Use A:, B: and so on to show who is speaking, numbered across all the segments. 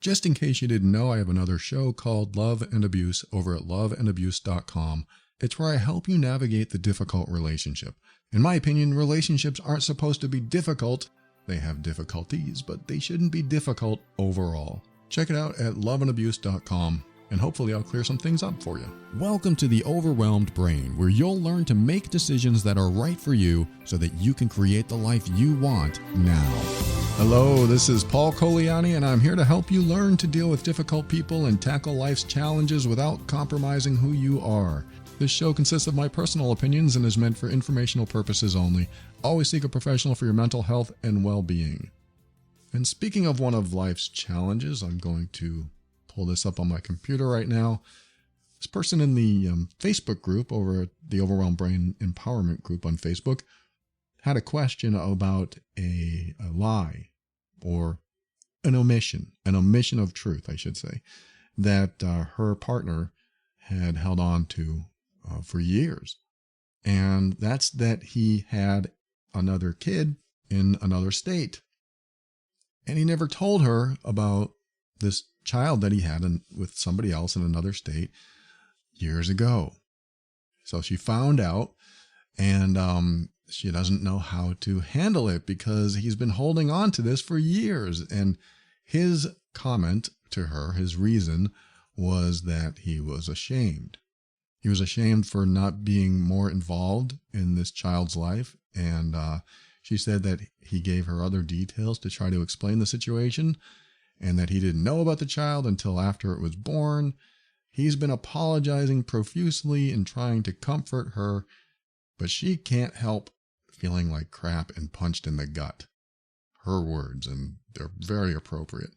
A: Just in case you didn't know, I have another show called Love and Abuse over at loveandabuse.com. It's where I help you navigate the difficult relationship. In my opinion, relationships aren't supposed to be difficult. They have difficulties, but they shouldn't be difficult overall. Check it out at loveandabuse.com, and hopefully I'll clear some things up for you. Welcome to the Overwhelmed Brain, where you'll learn to make decisions that are right for you so that you can create the life you want now. Hello, this is Paul Coliani, and I'm here to help you learn to deal with difficult people and tackle life's challenges without compromising who you are. This show consists of my personal opinions and is meant for informational purposes only. Always seek a professional for your mental health and well-being. And speaking of one of life's challenges, I'm going to pull this up on my computer right now. This person in the Facebook group over at the Overwhelmed Brain Empowerment group on Facebook had a question about a lie or an omission of truth, I should say, that her partner had held on to for years. And that's that he had another kid in another state. And he never told her about this child that he had with somebody else in another state years ago. So she found out, and she doesn't know how to handle it because he's been holding on to this for years. And his comment to her, his reason, was that he was ashamed. He was ashamed for not being more involved in this child's life. And she said that he gave her other details to try to explain the situation and that he didn't know about the child until after it was born. He's been apologizing profusely and trying to comfort her, but she can't help feeling like crap and punched in the gut. Her words, and they're very appropriate.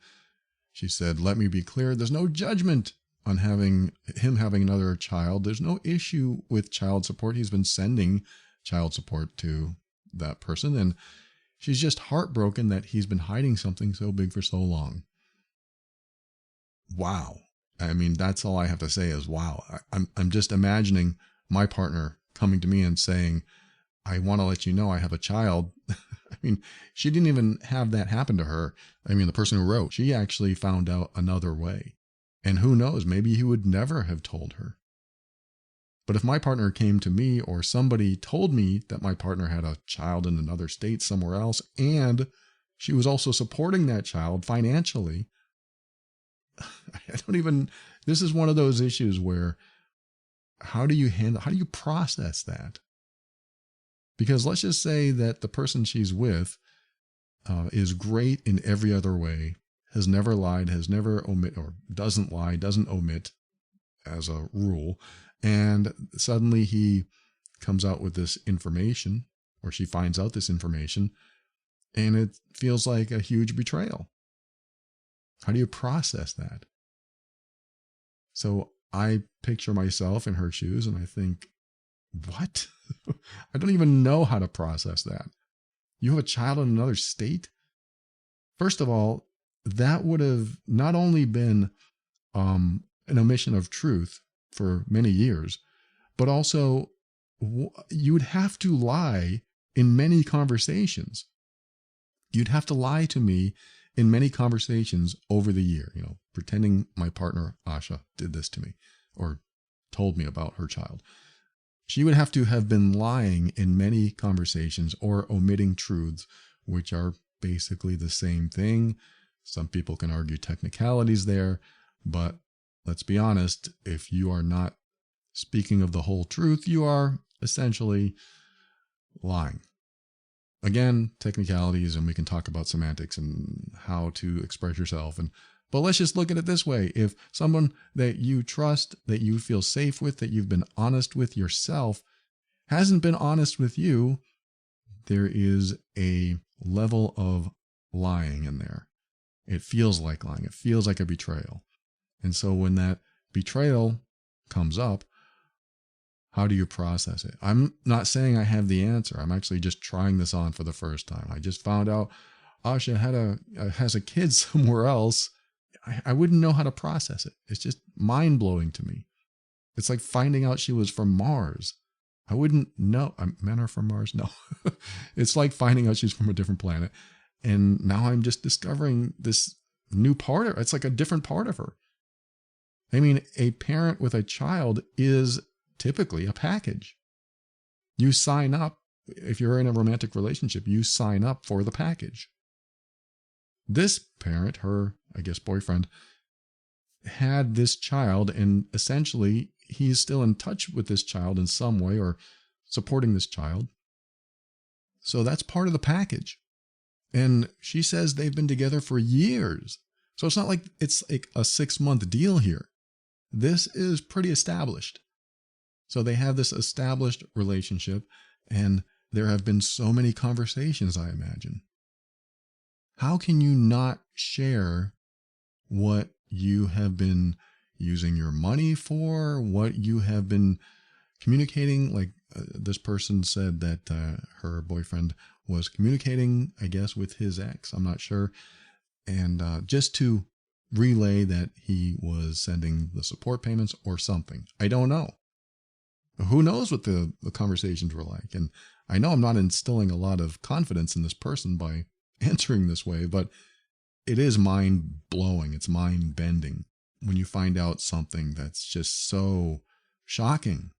A: She said, "Let me be clear, there's no judgment on him having another child. There's no issue with child support. He's been sending child support to that person, and she's just heartbroken that he's been hiding something so big for so long." Wow. I mean, that's all I have to say is wow. I'm just imagining my partner coming to me and saying, "I want to let you know I have a child." I mean, she didn't even have that happen to her. I mean, the person who wrote, she actually found out another way. And who knows, maybe he would never have told her. But if my partner came to me or somebody told me that my partner had a child in another state somewhere else, and she was also supporting that child financially, this is one of those issues where how do you process that? Because let's just say that the person she's with is great in every other way, has never lied, has never omit, or doesn't lie, doesn't omit as a rule. And suddenly he comes out with this information, or she finds out this information, and it feels like a huge betrayal. How do you process that? So I picture myself in her shoes and I think, what? I don't even know how to process that. You have a child in another state? First of all, that would have not only been an omission of truth for many years, but also you would have to lie in many conversations. You'd have to lie to me in many conversations over the year, pretending my partner, Asha, did this to me or told me about her child. She would have to have been lying in many conversations or omitting truths, which are basically the same thing. Some people can argue technicalities there, but let's be honest, if you are not speaking of the whole truth, you are essentially lying. Again, technicalities, and we can talk about semantics and how to express yourself. But let's just look at it this way. If someone that you trust, that you feel safe with, that you've been honest with yourself, hasn't been honest with you, there is a level of lying in there. It feels like lying. It feels like a betrayal. And so when that betrayal comes up, how do you process it? I'm not saying I have the answer. I'm actually just trying this on for the first time. I just found out Asha has a kid somewhere else. I wouldn't know how to process it. It's just mind-blowing to me. It's like finding out she was from Mars. I wouldn't know. Men are from Mars? No. It's like finding out she's from a different planet. And now I'm just discovering this new part of it's like a different part of her. I mean, a parent with a child is typically a package. You sign up, if you're in a romantic relationship, you sign up for the package. This parent, her, I guess, boyfriend, had this child, and essentially he's still in touch with this child in some way or supporting this child. So that's part of the package. And she says they've been together for years. So it's not like it's like a 6-month deal here. This is pretty established. So they have this established relationship, and there have been so many conversations, I imagine. How can you not share what you have been using your money for, what you have been communicating? Like this person said that her boyfriend was communicating, I guess, with his ex. I'm not sure. And just to relay that he was sending the support payments or something. I don't know. Who knows what the conversations were like? And I know I'm not instilling a lot of confidence in this person by answering this way, but it is mind-blowing. It's mind-bending when you find out something that's just so shocking,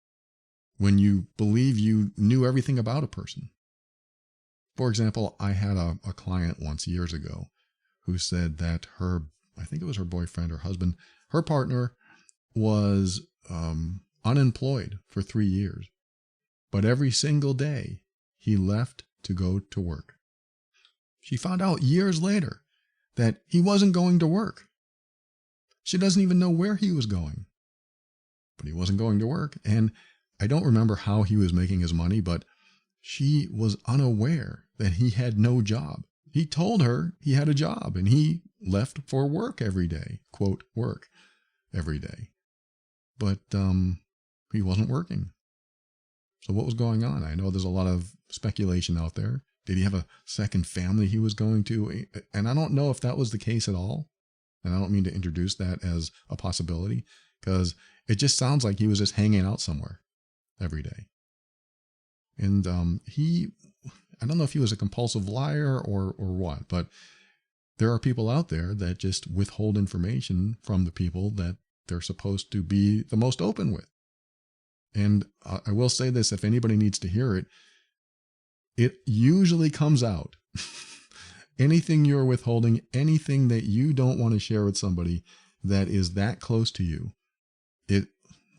A: when you believe you knew everything about a person. For example, I had a client once years ago who said that her, I think it was her boyfriend or husband, her partner was unemployed for 3 years. But every single day he left to go to work. She found out years later that he wasn't going to work. She doesn't even know where he was going. But he wasn't going to work. And I don't remember how he was making his money, but she was unaware that he had no job. He told her he had a job, and he left for work every day, quote, work every day. But he wasn't working. So what was going on? I know there's a lot of speculation out there. Did he have a second family he was going to? And I don't know if that was the case at all. And I don't mean to introduce that as a possibility, because it just sounds like he was just hanging out somewhere every day. And I don't know if he was a compulsive liar or what, but there are people out there that just withhold information from the people that they're supposed to be the most open with. And I will say this, if anybody needs to hear it, it usually comes out. Anything you're withholding, anything that you don't want to share with somebody that is that close to you, I'm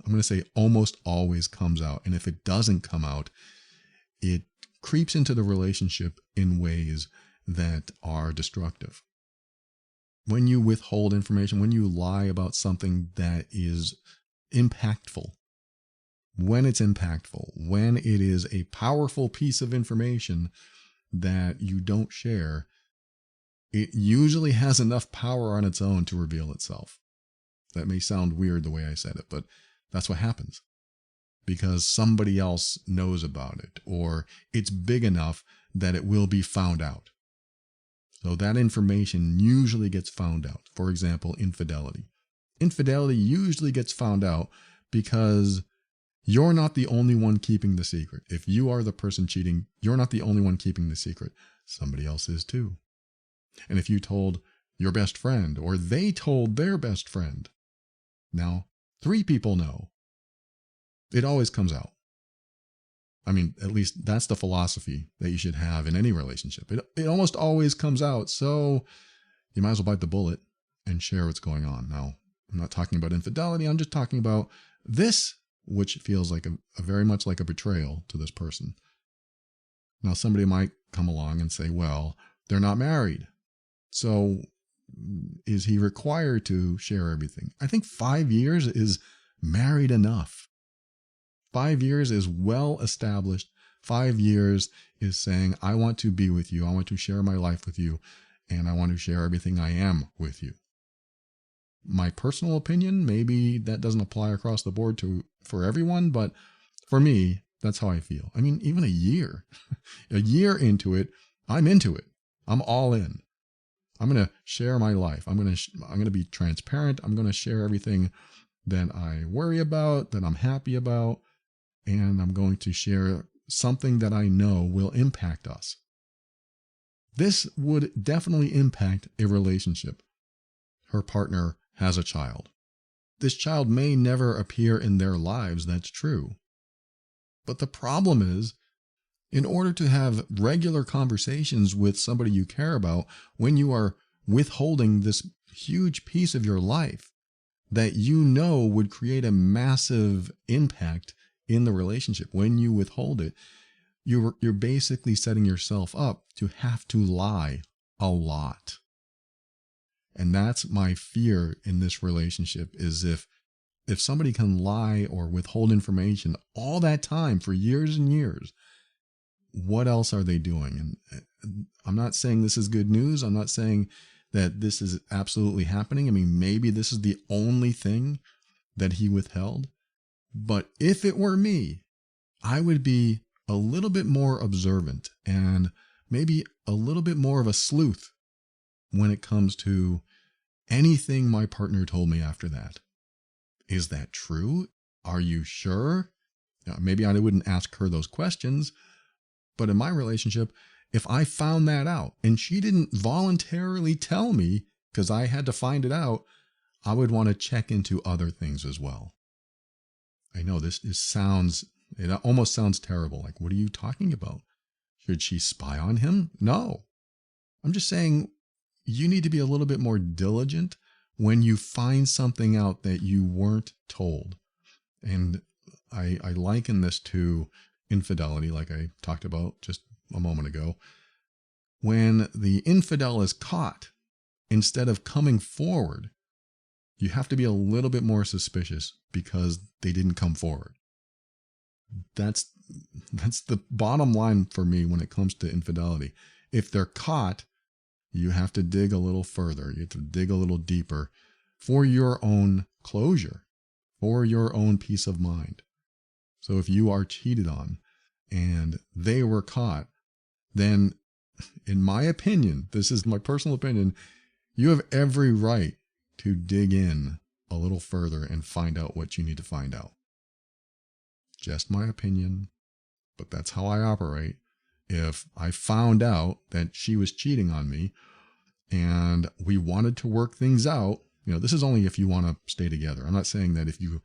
A: going to say almost always comes out. And if it doesn't come out, it creeps into the relationship in ways that are destructive. When you withhold information, when you lie about something that is impactful, when it's impactful, when it is a powerful piece of information that you don't share, it usually has enough power on its own to reveal itself. That may sound weird the way I said it, but that's what happens. Because somebody else knows about it, or it's big enough that it will be found out. So that information usually gets found out. For example, infidelity. Infidelity usually gets found out because you're not the only one keeping the secret. If you are the person cheating, you're not the only one keeping the secret. Somebody else is too. And if you told your best friend, or they told their best friend, now 3 people know. It always comes out. I mean, at least that's the philosophy that you should have in any relationship. It almost always comes out, so you might as well bite the bullet and share what's going on. Now, I'm not talking about infidelity. I'm just talking about this, which feels like a very much like a betrayal to this person. Now, somebody might come along and say, well, they're not married. So is he required to share everything? I think 5 years is married enough. 5 years is well established. 5 years is saying, I want to be with you. I want to share my life with you. And I want to share everything I am with you. My personal opinion, maybe that doesn't apply across the board for everyone, but for me, that's how I feel. I mean, even a year into it, I'm into it. I'm all in. I'm going to share my life. I'm going to be transparent. I'm going to share everything that I worry about, that I'm happy about. And I'm going to share something that I know will impact us. This would definitely impact a relationship. her partner has a child. This child may never appear in their lives, that's true. But the problem is, in order to have regular conversations with somebody you care about, when you are withholding this huge piece of your life that you know would create a massive impact in the relationship, when you withhold it, you're basically setting yourself up to have to lie a lot. And that's my fear in this relationship, is if somebody can lie or withhold information all that time for years and years, what else are they doing? And I'm not saying this is good news. I'm not saying that this is absolutely happening. I mean, maybe this is the only thing that he withheld. But if it were me, I would be a little bit more observant and maybe a little bit more of a sleuth when it comes to anything my partner told me after that. Is that true? Are you sure? Maybe I wouldn't ask her those questions, but in my relationship, if I found that out and she didn't voluntarily tell me because I had to find it out, I would want to check into other things as well. I know it almost sounds terrible. Like, what are you talking about? Should she spy on him? No. I'm just saying you need to be a little bit more diligent when you find something out that you weren't told. And I liken this to infidelity, like I talked about just a moment ago. When the infidel is caught, instead of coming forward, you have to be a little bit more suspicious because they didn't come forward. That's the bottom line for me when it comes to infidelity. If they're caught, you have to dig a little further. You have to dig a little deeper for your own closure, for your own peace of mind. So if you are cheated on and they were caught, then in my opinion, this is my personal opinion, you have every right to dig in a little further and find out what you need to find out. Just my opinion, but that's how I operate. If I found out that she was cheating on me and we wanted to work things out, this is only if you want to stay together. I'm not saying that if you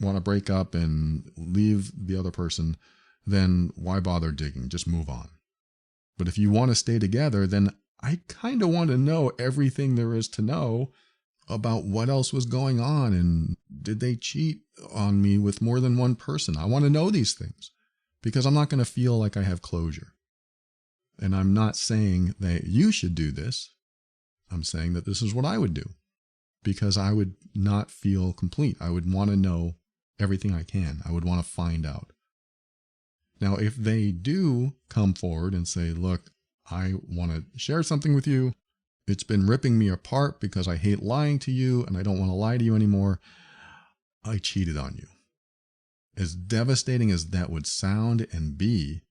A: want to break up and leave the other person, then why bother digging? Just move on. But if you want to stay together, then I kind of want to know everything there is to know about what else was going on, and did they cheat on me with more than one person? I want to know these things because I'm not going to feel like I have closure. And I'm not saying that you should do this. I'm saying that this is what I would do because I would not feel complete. I would want to know everything I can. I would want to find out. Now, if they do come forward and say, look, I want to share something with you. It's been ripping me apart because I hate lying to you and I don't want to lie to you anymore. I cheated on you. As devastating as that would sound and be,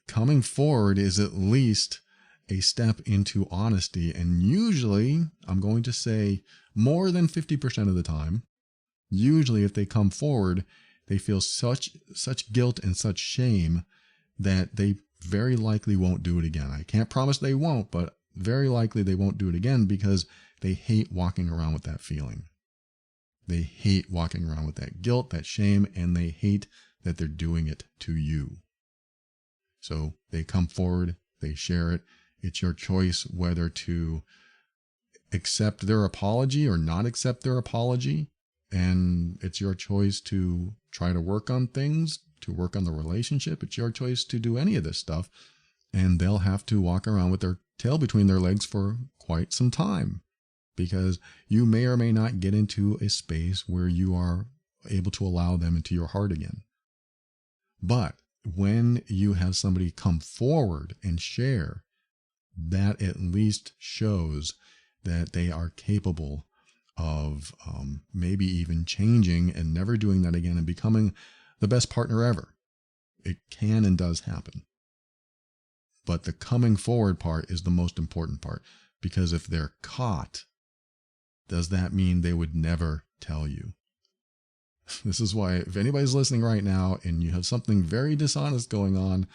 A: coming forward is at least a step into honesty. And usually, I'm going to say more than 50% of the time, usually if they come forward, they feel such guilt and such shame that they very likely won't do it again. I can't promise they won't, but very likely they won't do it again because they hate walking around with that feeling. They hate walking around with that guilt, that shame, and they hate that they're doing it to you. So they come forward, they share it. It's your choice whether to accept their apology or not accept their apology. And it's your choice to try to work on things, to work on the relationship. It's your choice to do any of this stuff. And they'll have to walk around with their tail between their legs for quite some time because you may or may not get into a space where you are able to allow them into your heart again. But when you have somebody come forward and share, that at least shows that they are capable of maybe even changing and never doing that again and becoming the best partner ever. It can and does happen. But the coming forward part is the most important part, because if they're caught, does that mean they would never tell you? This is why if anybody's listening right now and you have something very dishonest going on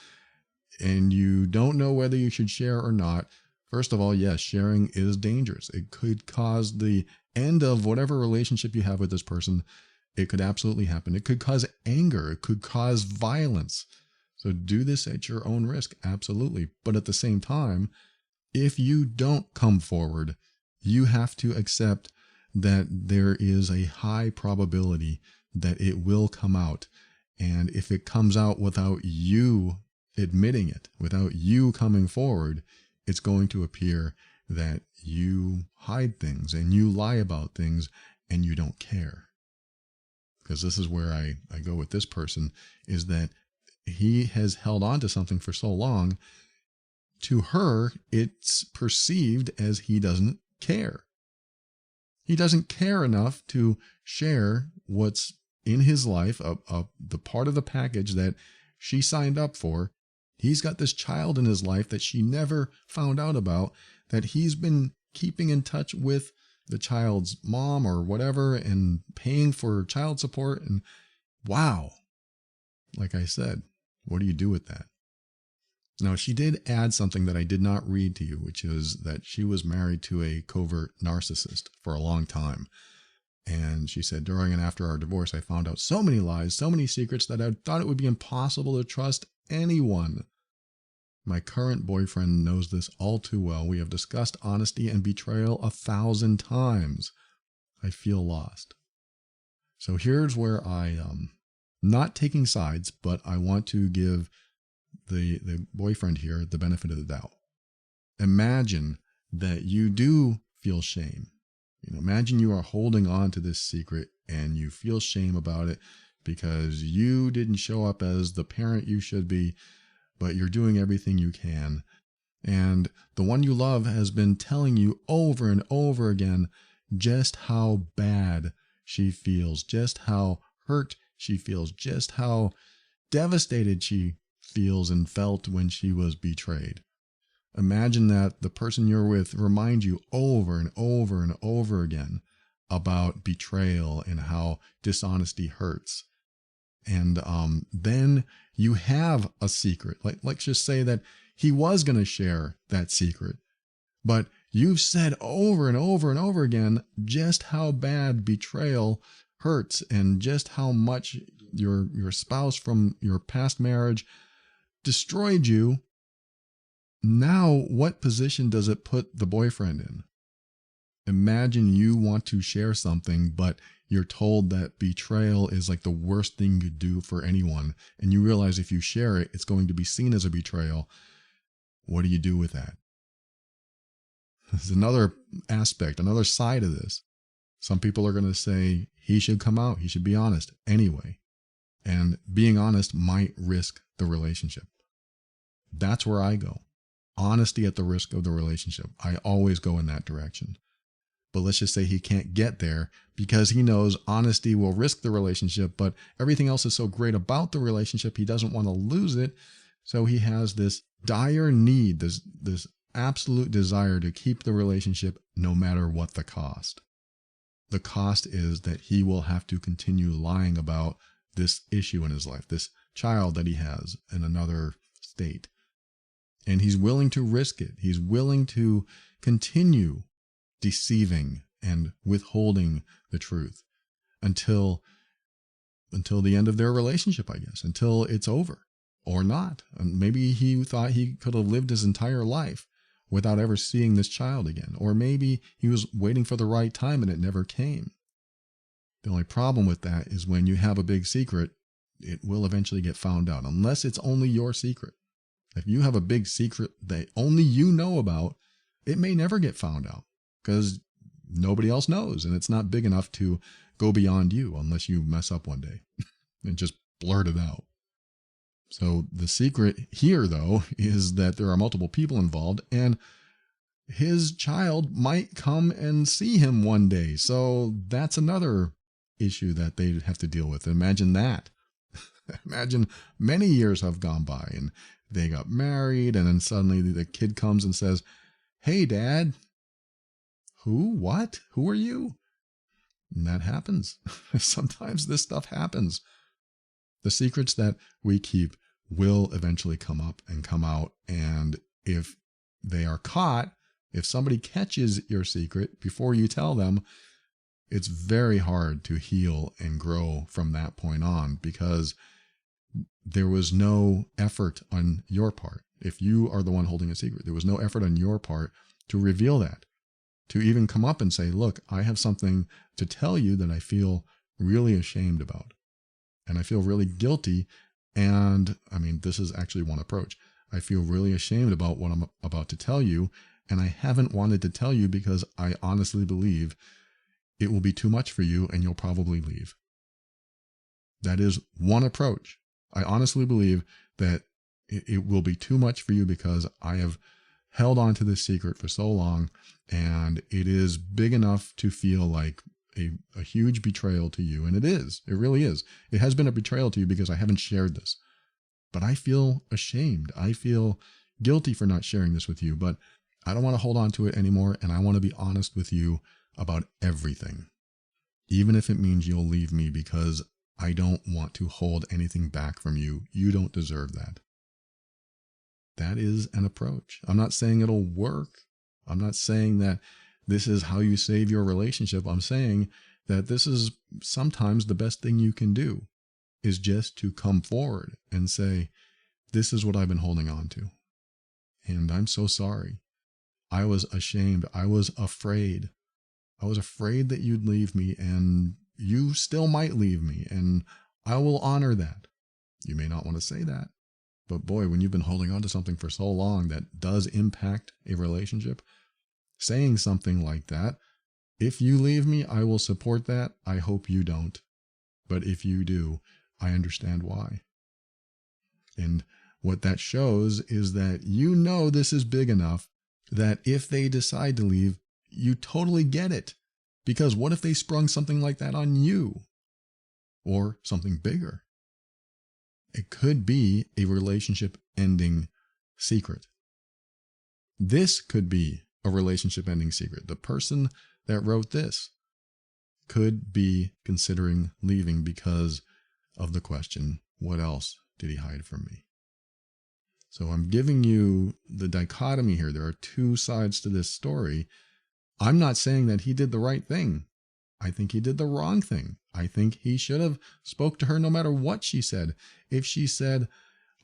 A: and you don't know whether you should share or not, First of all, yes, sharing is dangerous. It could cause the end of whatever relationship you have with this person. It could absolutely happen. It could cause anger. It could cause violence. So do this at your own risk, absolutely. But at the same time, if you don't come forward, you have to accept that there is a high probability that it will come out. And if it comes out without you admitting it, without you coming forward, it's going to appear that you hide things and you lie about things and you don't care. Because this is where I go with this person, is that he has held on to something for so long. To her, it's perceived as he doesn't care. He doesn't care enough to share what's in his life, the part of the package that she signed up for. He's got this child in his life that she never found out about, that he's been keeping in touch with the child's mom or whatever and paying for child support. And wow, like I said, what do you do with that? Now, she did add something that I did not read to you, which is that she was married to a covert narcissist for a long time. And she said, during and after our divorce, I found out so many lies, so many secrets that I thought it would be impossible to trust anyone. My current boyfriend knows this all too well. We have discussed honesty and betrayal 1,000 times. I feel lost. So here's where I not taking sides, but I want to give the boyfriend here the benefit of the doubt. Imagine that you do feel shame. Imagine you are holding on to this secret and you feel shame about it because you didn't show up as the parent you should be, but you're doing everything you can. And the one you love has been telling you over and over again just how bad she feels, just how hurt she feels, just how devastated she feels and felt when she was betrayed. Imagine that the person you're with reminds you over and over and over again about betrayal and how dishonesty hurts. And then you have a secret. Let's just say that he was going to share that secret, but you've said over and over and over again just how bad betrayal hurts and just how much your spouse from your past marriage destroyed you. Now, what position does it put the boyfriend in? Imagine you want to share something, but you're told that betrayal is like the worst thing you could do for anyone. And you realize if you share it, it's going to be seen as a betrayal. What do you do with that? There's another aspect, another side of this. Some people are going to say he should come out. He should be honest anyway. And being honest might risk the relationship. That's where I go. Honesty at the risk of the relationship. I always go in that direction. But let's just say he can't get there because he knows honesty will risk the relationship, but everything else is so great about the relationship, he doesn't want to lose it. So he has this dire need, this absolute desire to keep the relationship no matter what the cost. The cost is that he will have to continue lying about this issue in his life, this child that he has in another state. And he's willing to risk it. He's willing to continue deceiving and withholding the truth until the end of their relationship, I guess, until it's over or not. And maybe he thought he could have lived his entire life without ever seeing this child again. Or maybe he was waiting for the right time and it never came. The only problem with that is when you have a big secret, it will eventually get found out, unless it's only your secret. If you have a big secret that only you know about, it may never get found out because nobody else knows. And it's not big enough to go beyond you unless you mess up one day and just blurt it out. So the secret here, though, is that there are multiple people involved and his child might come and see him one day. So that's another issue that they have to deal with. Imagine that. Imagine many years have gone by and they got married, and then suddenly the kid comes and says, "Hey, Dad." Who? What? Who are you? And that happens. Sometimes this stuff happens. The secrets that we keep will eventually come up and come out. And if they are caught, If somebody catches your secret before you tell them, it's very hard to heal and grow from that point on, because there was no effort on your part. If you are the one holding a secret, there was no effort on your part to reveal that, to even come up and say, look, I have something to tell you that I feel really ashamed about, and I feel really guilty. And I mean, this is actually one approach. I feel really ashamed about what I'm about to tell you, and I haven't wanted to tell you because I honestly believe it will be too much for you and you'll probably leave. That is one approach. I honestly believe that it will be too much for you because I have held on to this secret for so long, and it is big enough to feel like a huge betrayal to you. And it is. It really is. It has been a betrayal to you because I haven't shared this. But I feel ashamed. I feel guilty for not sharing this with you, but I don't want to hold on to it anymore, and I want to be honest with you about everything, even if it means you'll leave me, because I don't want to hold anything back from you. You don't deserve that. That is an approach. I'm not saying it'll work. I'm not saying that this is how you save your relationship. I'm saying that this is sometimes the best thing you can do, is just to come forward and say, this is what I've been holding on to, and I'm so sorry. I was ashamed. I was afraid. I was afraid that you'd leave me, and you still might leave me, and I will honor that. You may not want to say that, but boy, when you've been holding on to something for so long that does impact a relationship, saying something like that, if you leave me, I will support that. I hope you don't. But if you do, I understand why. And what that shows is that you know this is big enough that if they decide to leave, you totally get it. Because what if they sprung something like that on you? Or something bigger? It could be a relationship ending secret. This could be a relationship ending secret. The person that wrote this could be considering leaving because of the question, what else did he hide from me? So I'm giving you the dichotomy here. There are two sides to this story. I'm not saying that he did the right thing. I think he did the wrong thing. I think he should have spoke to her no matter what she said. If she said,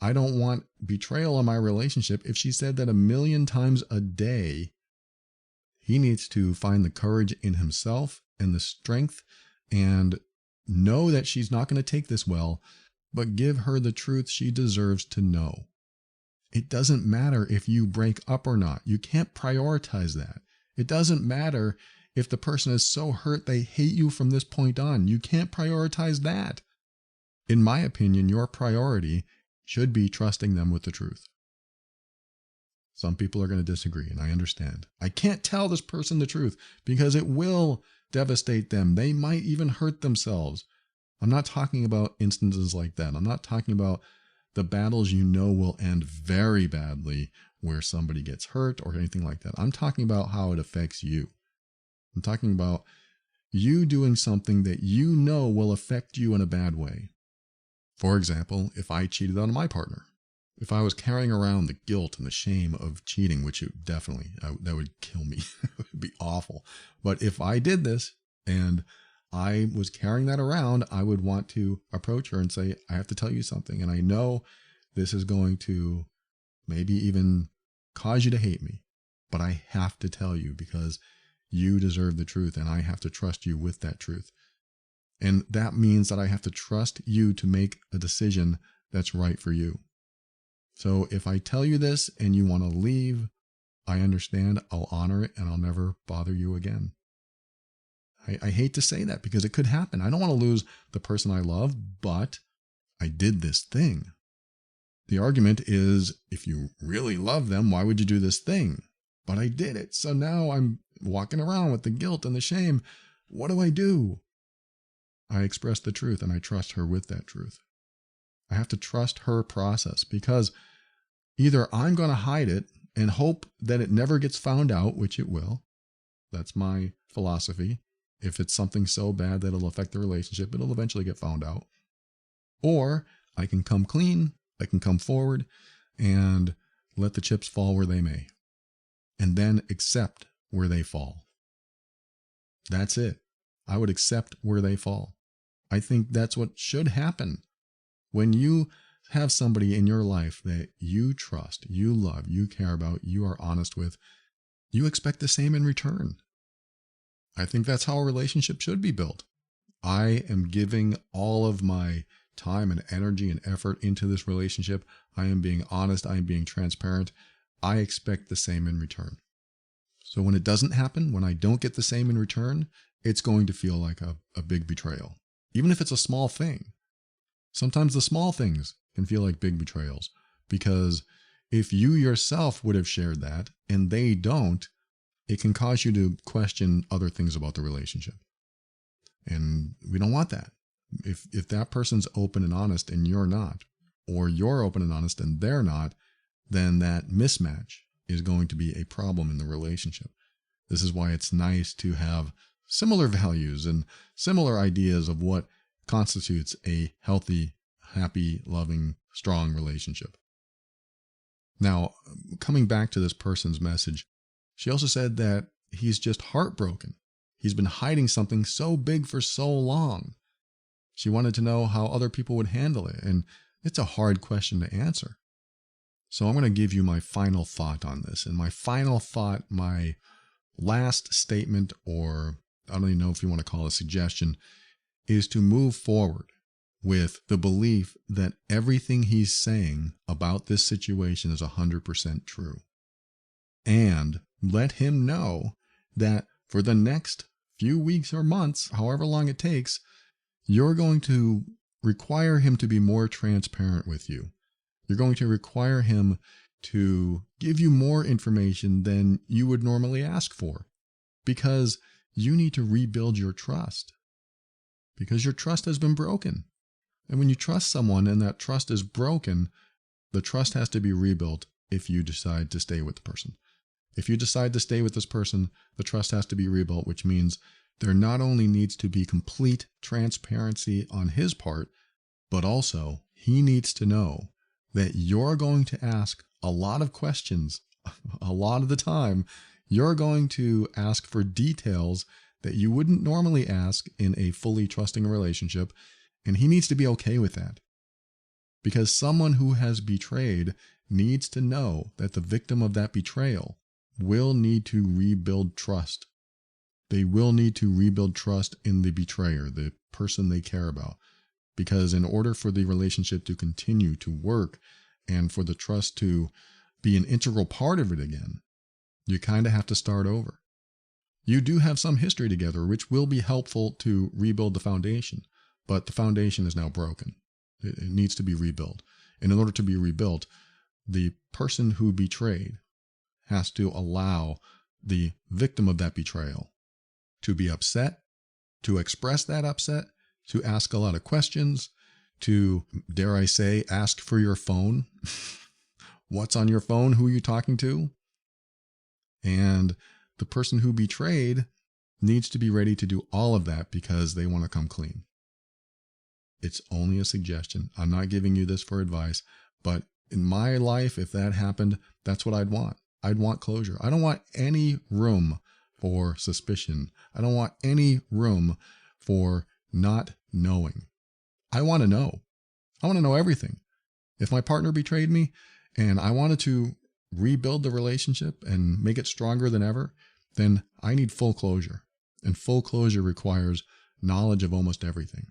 A: I don't want betrayal in my relationship, if she said that 1,000,000 times a day, he needs to find the courage in himself and the strength and know that she's not going to take this well, but give her the truth she deserves to know. It doesn't matter if you break up or not. You can't prioritize that. It doesn't matter if the person is so hurt they hate you from this point on. You can't prioritize that. In my opinion, your priority should be trusting them with the truth. Some people are going to disagree, and I understand. I can't tell this person the truth because it will devastate them. They might even hurt themselves. I'm not talking about instances like that. I'm not talking about the battles you know will end very badly where somebody gets hurt or anything like that. I'm talking about how it affects you. I'm talking about you doing something that you know will affect you in a bad way. For example, if I cheated on my partner, if I was carrying around the guilt and the shame of cheating, which it definitely, that would kill me. It would be awful. But if I did this and I was carrying that around, I would want to approach her and say, I have to tell you something. And I know this is going to maybe even cause you to hate me, but I have to tell you because you deserve the truth and I have to trust you with that truth. And that means that I have to trust you to make a decision that's right for you. So if I tell you this and you want to leave, I understand, I'll honor it, and I'll never bother you again. I hate to say that because it could happen. I don't want to lose the person I love, but I did this thing. The argument is, if you really love them, why would you do this thing? But I did it. So now I'm walking around with the guilt and the shame. What do? I express the truth and I trust her with that truth. I have to trust her process because either I'm going to hide it and hope that it never gets found out, which it will. That's my philosophy. If it's something so bad that it'll affect the relationship, it'll eventually get found out. Or I can come clean, I can come forward and let the chips fall where they may. and then accept where they fall. That's it. I would accept where they fall. I think that's what should happen. When you have somebody in your life that you trust, you love, you care about, you are honest with, you expect the same in return. I think that's how a relationship should be built. I am giving all of my time and energy and effort into this relationship. I am being honest. I am being transparent. I expect the same in return. So when it doesn't happen, when I don't get the same in return, it's going to feel like a big betrayal. Even if it's a small thing. Sometimes the small things can feel like big betrayals, because if you yourself would have shared that and they don't, it can cause you to question other things about the relationship. And we don't want that. If that person's open and honest and you're not, or you're open and honest and they're not, then that mismatch is going to be a problem in the relationship. This is why it's nice to have similar values and similar ideas of what constitutes a healthy, happy, loving, strong relationship. Now, coming back to this person's message, she also said that he's just heartbroken. He's been hiding something so big for so long. She wanted to know how other people would handle it, and it's a hard question to answer. So I'm going to give you my final thought on this. And my final thought, my last statement, or I don't even know if you want to call it a suggestion, is to move forward with the belief that everything he's saying about this situation is 100% true. And let him know that for the next few weeks or months, however long it takes, you're going to require him to be more transparent with you. You're going to require him to give you more information than you would normally ask for, because you need to rebuild your trust, because your trust has been broken. And when you trust someone and that trust is broken, the trust has to be rebuilt if you decide to stay with the person. If you decide to stay with this person, the trust has to be rebuilt, which means there not only needs to be complete transparency on his part, but also he needs to know that you're going to ask a lot of questions. A lot of the time, you're going to ask for details that you wouldn't normally ask in a fully trusting relationship, and he needs to be okay with that. Because someone who has betrayed needs to know that the victim of that betrayal will need to rebuild trust. They will need to rebuild trust in the betrayer, the person they care about. Because in order for the relationship to continue to work and for the trust to be an integral part of it again, you kind of have to start over. You do have some history together, which will be helpful to rebuild the foundation, but the foundation is now broken. It needs to be rebuilt. And in order to be rebuilt, the person who betrayed has to allow the victim of that betrayal to be upset, to express that upset, to ask a lot of questions, to, dare I say, ask for your phone. What's on your phone? Who are you talking to? And the person who betrayed needs to be ready to do all of that because they want to come clean. It's only a suggestion. I'm not giving you this for advice, but in my life, if that happened, that's what I'd want. I'd want closure. I don't want any room for suspicion. I don't want any room for not knowing. I want to know. I want to know everything. If my partner betrayed me and I wanted to rebuild the relationship and make it stronger than ever, then I need full closure. And full closure requires knowledge of almost everything.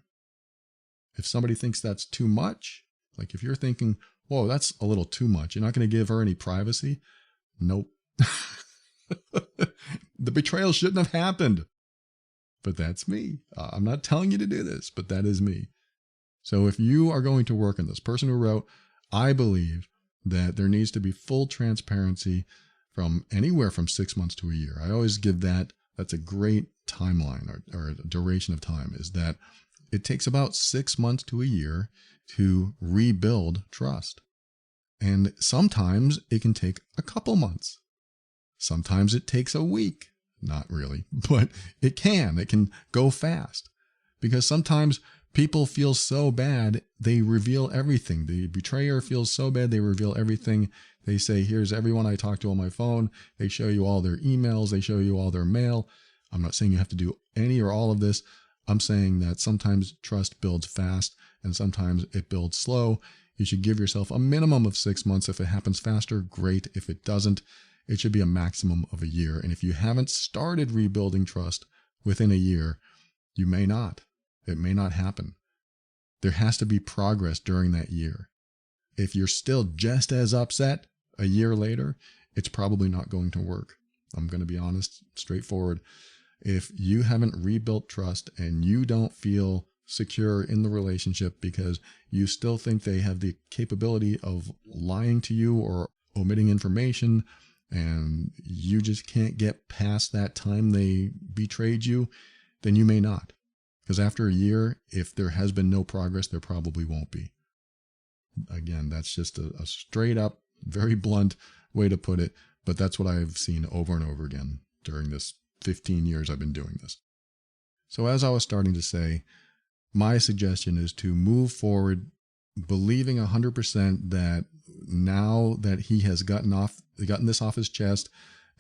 A: If somebody thinks that's too much, like if you're thinking, whoa, that's a little too much, you're not going to give her any privacy. Nope. The betrayal shouldn't have happened. But that's me. I'm not telling you to do this, but that is me. So if you are going to work on this, person who wrote, I believe that there needs to be full transparency from anywhere from 6 months to a year. I always give that's a great timeline or duration of time, is that it takes about 6 months to a year to rebuild trust. And sometimes it can take a couple months. Sometimes it takes a week. Not really, but it can go fast, because sometimes People feel so bad, they reveal everything. The betrayer feels so bad, they reveal everything. They say, here's everyone I talk to on my phone. They show you all their emails. They show you all their mail. I'm not saying you have to do any or all of this. I'm saying that sometimes trust builds fast and sometimes it builds slow. You should give yourself a minimum of 6 months. If it happens faster, great. If it doesn't, it should be a maximum of a year. And if you haven't started rebuilding trust within a year, you may not. It may not happen. There has to be progress during that year. If you're still just as upset a year later, it's probably not going to work. I'm going to be honest, straightforward. If you haven't rebuilt trust and you don't feel secure in the relationship because you still think they have the capability of lying to you or omitting information, and you just can't get past that time they betrayed you, then you may not. Because after a year, if there has been no progress, there probably won't be. Again, that's just a straight up, very blunt way to put it, but that's what I've seen over and over again during this 15 years I've been doing this. So as I was starting to say, my suggestion is to move forward believing 100% that now that he has gotten this off his chest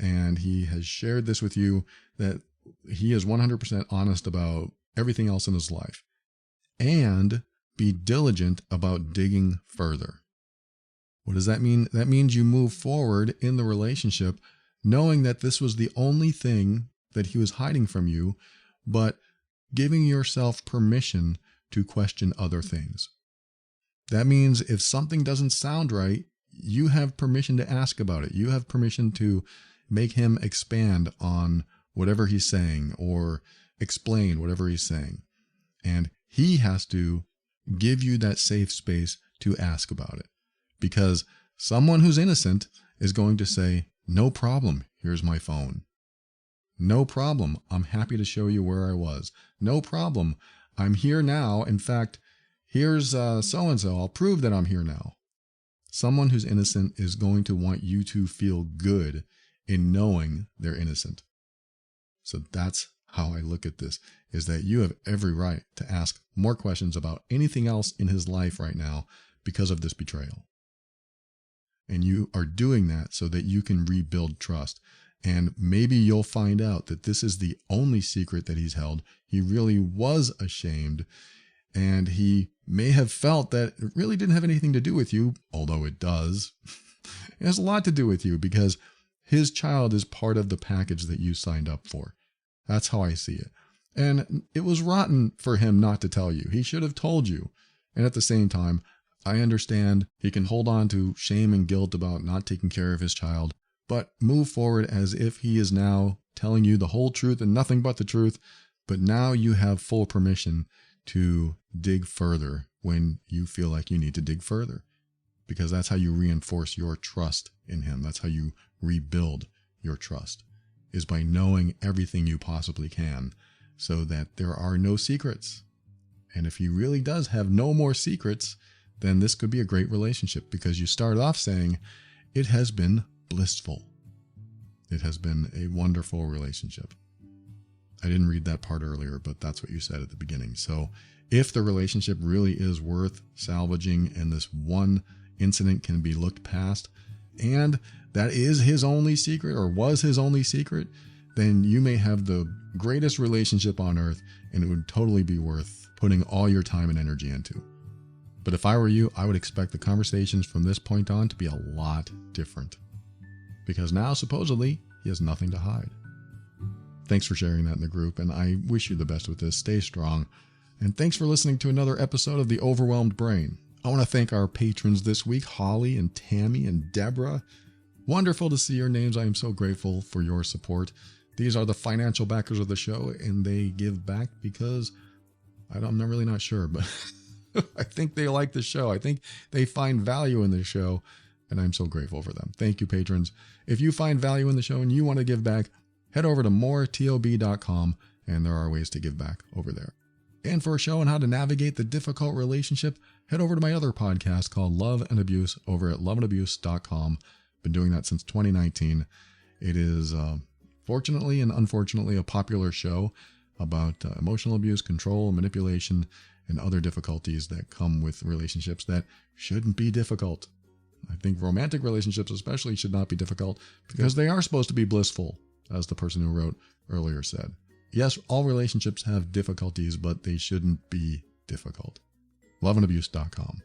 A: and he has shared this with you, that he is 100% honest about everything else in his life, and be diligent about digging further. What does that mean? That means you move forward in the relationship knowing that this was the only thing that he was hiding from you, but giving yourself permission to question other things. That means if something doesn't sound right, you have permission to ask about it. You have permission to make him expand on whatever he's saying or explain whatever he's saying. And he has to give you that safe space to ask about it. Because someone who's innocent is going to say, no problem, here's my phone. No problem, I'm happy to show you where I was. No problem, I'm here now. In fact, here's so-and-so, I'll prove that I'm here now. Someone who's innocent is going to want you to feel good in knowing they're innocent. So that's how I look at this, is that you have every right to ask more questions about anything else in his life right now because of this betrayal. And you are doing that so that you can rebuild trust. And maybe you'll find out that this is the only secret that he's held. He really was ashamed, and he may have felt that it really didn't have anything to do with you, although it does. It has a lot to do with you because his child is part of the package that you signed up for. That's how I see it. And it was rotten for him not to tell you. He should have told you. And at the same time, I understand he can hold on to shame and guilt about not taking care of his child, but move forward as if he is now telling you the whole truth and nothing but the truth. But now you have full permission to dig further when you feel like you need to dig further, because that's how you reinforce your trust in him. That's how you rebuild your trust, is by knowing everything you possibly can so that there are no secrets. And if he really does have no more secrets, then this could be a great relationship, because you start off saying, it has been blissful. It has been a wonderful relationship. I didn't read that part earlier, but that's what you said at the beginning. So if the relationship really is worth salvaging and this one incident can be looked past, and that is his only secret or was his only secret, then you may have the greatest relationship on earth, and it would totally be worth putting all your time and energy into. But if I were you, I would expect the conversations from this point on to be a lot different, because now supposedly he has nothing to hide. Thanks for sharing that in the group, and I wish you the best with this. Stay strong. And thanks for listening to another episode of The Overwhelmed Brain. I want to thank our patrons this week, Holly and Tammy and Deborah. Wonderful to see your names. I am so grateful for your support. These are the financial backers of the show, and they give back because I'm not sure, but I think they like the show. I think they find value in the show, and I'm so grateful for them. Thank you, patrons. If you find value in the show and you want to give back, head over to moretob.com, and there are ways to give back over there. And for a show on how to navigate the difficult relationship, head over to my other podcast called Love and Abuse over at loveandabuse.com. Been doing that since 2019. It is, fortunately and unfortunately, a popular show about emotional abuse, control, manipulation, and other difficulties that come with relationships that shouldn't be difficult. I think romantic relationships especially should not be difficult because they are supposed to be blissful, as the person who wrote earlier said. Yes, all relationships have difficulties, but they shouldn't be difficult. Loveandabuse.com.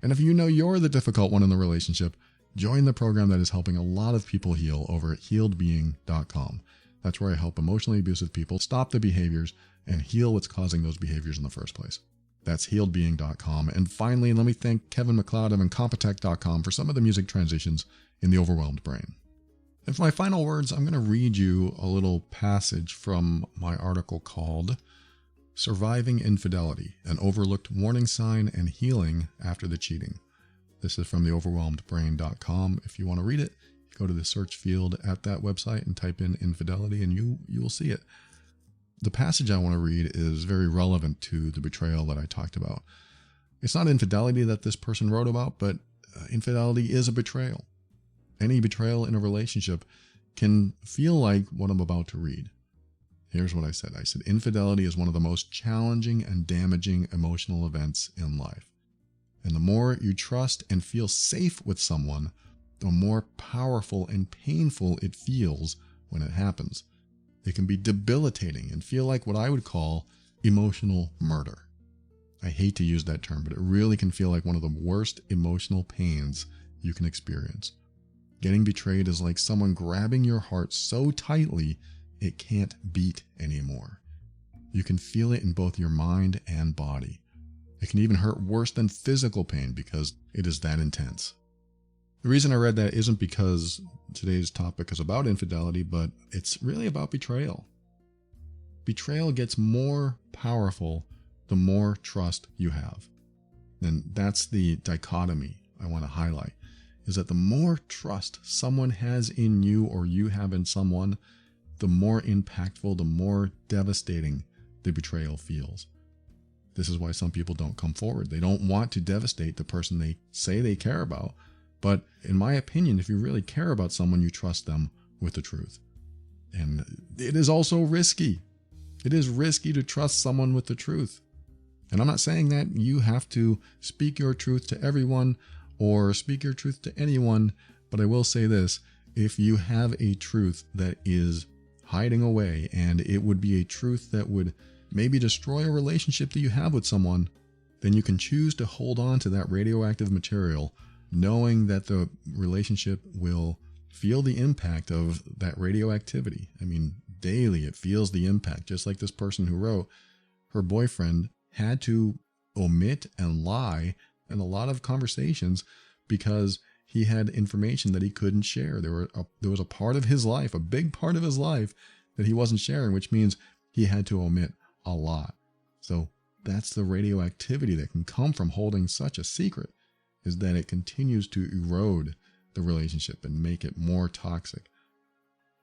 A: And if you know you're the difficult one in the relationship, join the program that is helping a lot of people heal over at healedbeing.com. That's where I help emotionally abusive people stop the behaviors and heal what's causing those behaviors in the first place. That's healedbeing.com. And finally, let me thank Kevin McLeod of Incompetech.com for some of the music transitions in The Overwhelmed Brain. And for my final words, I'm going to read you a little passage from my article called Surviving Infidelity, an Overlooked Warning Sign and Healing After the Cheating. This is from theoverwhelmedbrain.com. If you want to read it, go to the search field at that website and type in infidelity and you will see it. The passage I want to read is very relevant to the betrayal that I talked about. It's not infidelity that this person wrote about, but infidelity is a betrayal. Any betrayal in a relationship can feel like what I'm about to read. Here's what I said. I said, infidelity is one of the most challenging and damaging emotional events in life. And the more you trust and feel safe with someone, the more powerful and painful it feels when it happens. It can be debilitating and feel like what I would call emotional murder. I hate to use that term, but it really can feel like one of the worst emotional pains you can experience. Getting betrayed is like someone grabbing your heart so tightly it can't beat anymore. You can feel it in both your mind and body. It can even hurt worse than physical pain because it is that intense. The reason I read that isn't because today's topic is about infidelity, but it's really about betrayal. Betrayal gets more powerful the more trust you have. And that's the dichotomy I want to highlight, is that the more trust someone has in you or you have in someone, the more impactful, the more devastating the betrayal feels. This is why some people don't come forward. They don't want to devastate the person they say they care about. But in my opinion, if you really care about someone, you trust them with the truth. And it is also risky. It is risky to trust someone with the truth. And I'm not saying that you have to speak your truth to everyone or speak your truth to anyone, but I will say this. If you have a truth that is hiding away and it would be a truth that would maybe destroy a relationship that you have with someone, then you can choose to hold on to that radioactive material, knowing that the relationship will feel the impact of that radioactivity. I mean, daily it feels the impact, just like this person who wrote, her boyfriend had to omit and lie in a lot of conversations because he had information that he couldn't share. There was a part of his life, a big part of his life, that he wasn't sharing, which means he had to omit a lot. So that's the radioactivity that can come from holding such a secret, is that it continues to erode the relationship and make it more toxic.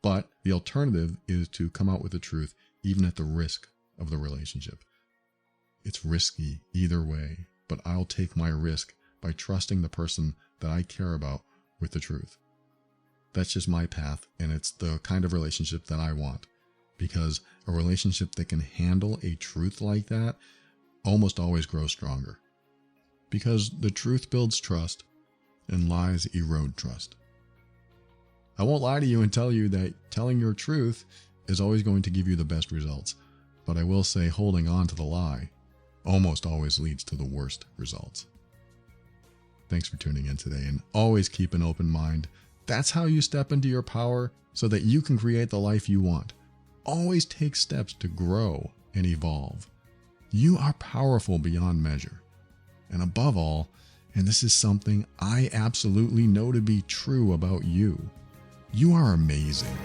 A: But the alternative is to come out with the truth, even at the risk of the relationship. It's risky either way, but I'll take my risk by trusting the person that I care about with the truth. That's just my path, and it's the kind of relationship that I want. Because a relationship that can handle a truth like that almost always grows stronger. Because the truth builds trust, and lies erode trust. I won't lie to you and tell you that telling your truth is always going to give you the best results, but I will say holding on to the lie almost always leads to the worst results. Thanks for tuning in today, and always keep an open mind. That's how you step into your power so that you can create the life you want. Always take steps to grow and evolve. You are powerful beyond measure. And above all, and this is something I absolutely know to be true about you, you are amazing.